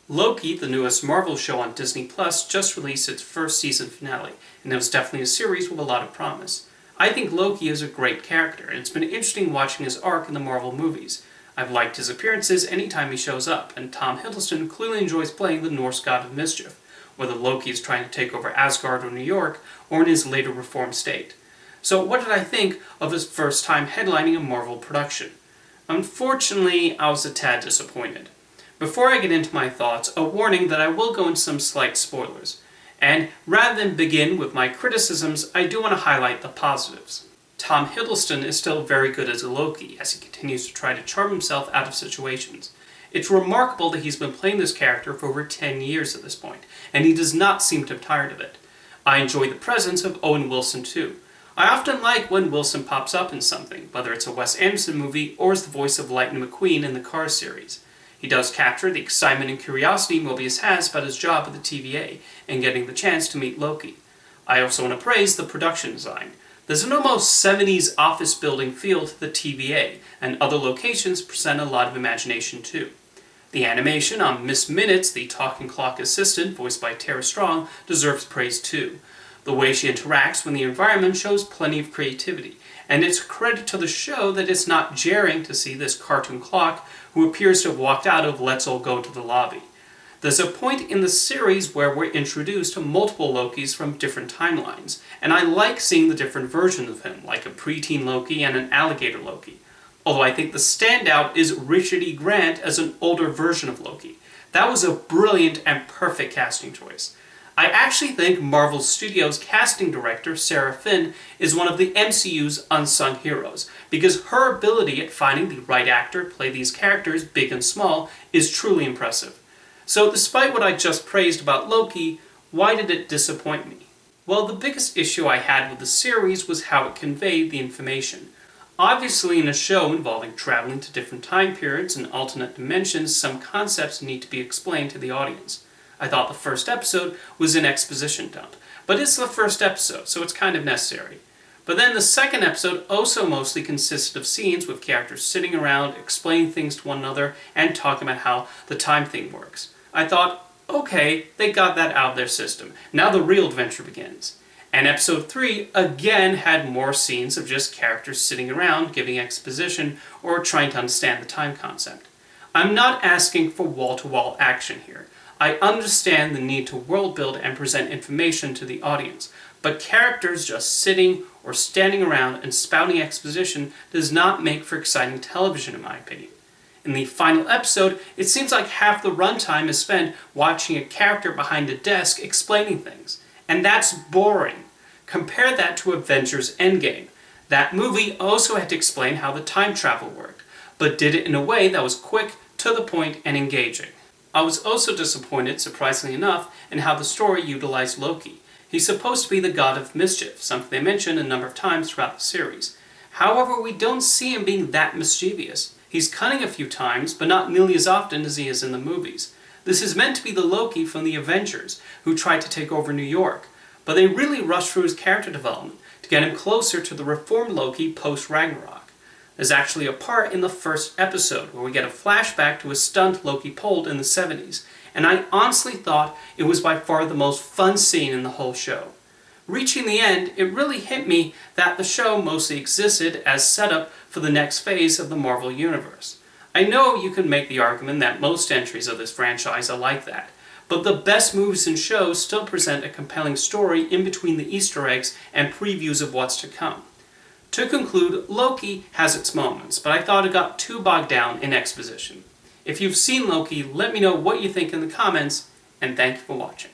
Loki, the newest Marvel show on Disney Plus, just released its first season finale, and it was definitely a series with a lot of promise. I think Loki is a great character, and it's been interesting watching his arc in the Marvel movies. I've liked his appearances anytime he shows up, and Tom Hiddleston clearly enjoys playing the Norse God of Mischief, whether Loki is trying to take over Asgard or New York, or in his later reformed state. So what did I think of his first time headlining a Marvel production? Unfortunately, I was a tad disappointed. Before I get into my thoughts, a warning that I will go into some slight spoilers. And rather than begin with my criticisms, I do want to highlight the positives. Tom Hiddleston is still very good as a Loki, as he continues to try to charm himself out of situations. It's remarkable that he's been playing this character for over 10 years at this point, and he does not seem to have tired of it. I enjoy the presence of Owen Wilson too. I often like when Wilson pops up in something, whether it's a Wes Anderson movie or as the voice of Lightning McQueen in the Cars series. He does capture the excitement and curiosity Mobius has about his job at the TVA and getting the chance to meet Loki. I also want to praise the production design. There's an almost 70s office building feel to the TVA, and other locations present a lot of imagination too. The animation on Miss Minutes, the talking clock assistant, voiced by Tara Strong, deserves praise too. The way she interacts with the environment shows plenty of creativity, and it's a credit to the show that it's not jarring to see this cartoon clock who appears to have walked out of Let's All Go to the Lobby. There's a point in the series where we're introduced to multiple Lokis from different timelines, and I like seeing the different versions of him, like a preteen Loki and an alligator Loki. Although I think the standout is Richard E. Grant as an older version of Loki. That was a brilliant and perfect casting choice. I actually think Marvel Studios' casting director, Sarah Finn, is one of the MCU's unsung heroes, because her ability at finding the right actor to play these characters, big and small, is truly impressive. So despite what I just praised about Loki, why did it disappoint me? Well, the biggest issue I had with the series was how it conveyed the information. Obviously, in a show involving traveling to different time periods and alternate dimensions, some concepts need to be explained to the audience. I thought the first episode was an exposition dump, but it's the first episode, so it's kind of necessary. But then the second episode also mostly consisted of scenes with characters sitting around, explaining things to one another, and talking about how the time thing works. I thought, okay, they got that out of their system. Now the real adventure begins. And episode 3 again had more scenes of just characters sitting around, giving exposition, or trying to understand the time concept. I'm not asking for wall-to-wall action here. I understand the need to world build and present information to the audience, but characters just sitting or standing around and spouting exposition does not make for exciting television in my opinion. In the final episode, it seems like half the runtime is spent watching a character behind a desk explaining things, and that's boring. Compare that to Avengers Endgame. That movie also had to explain how the time travel worked, but did it in a way that was quick, to the point, and engaging. I was also disappointed, surprisingly enough, in how the story utilized Loki. He's supposed to be the god of mischief, something they mention a number of times throughout the series. However, we don't see him being that mischievous. He's cunning a few times, but not nearly as often as he is in the movies. This is meant to be the Loki from the Avengers, who tried to take over New York, but they really rushed through his character development to get him closer to the reformed Loki post-Ragnarok. There's actually a part in the first episode where we get a flashback to a stunt Loki pulled in the 70s, and I honestly thought it was by far the most fun scene in the whole show. Reaching the end, it really hit me that the show mostly existed as setup for the next phase of the Marvel Universe. I know you can make the argument that most entries of this franchise are like that, but the best movies and shows still present a compelling story in between the Easter eggs and previews of what's to come. To conclude, Loki has its moments, but I thought it got too bogged down in exposition. If you've seen Loki, let me know what you think in the comments, and thank you for watching.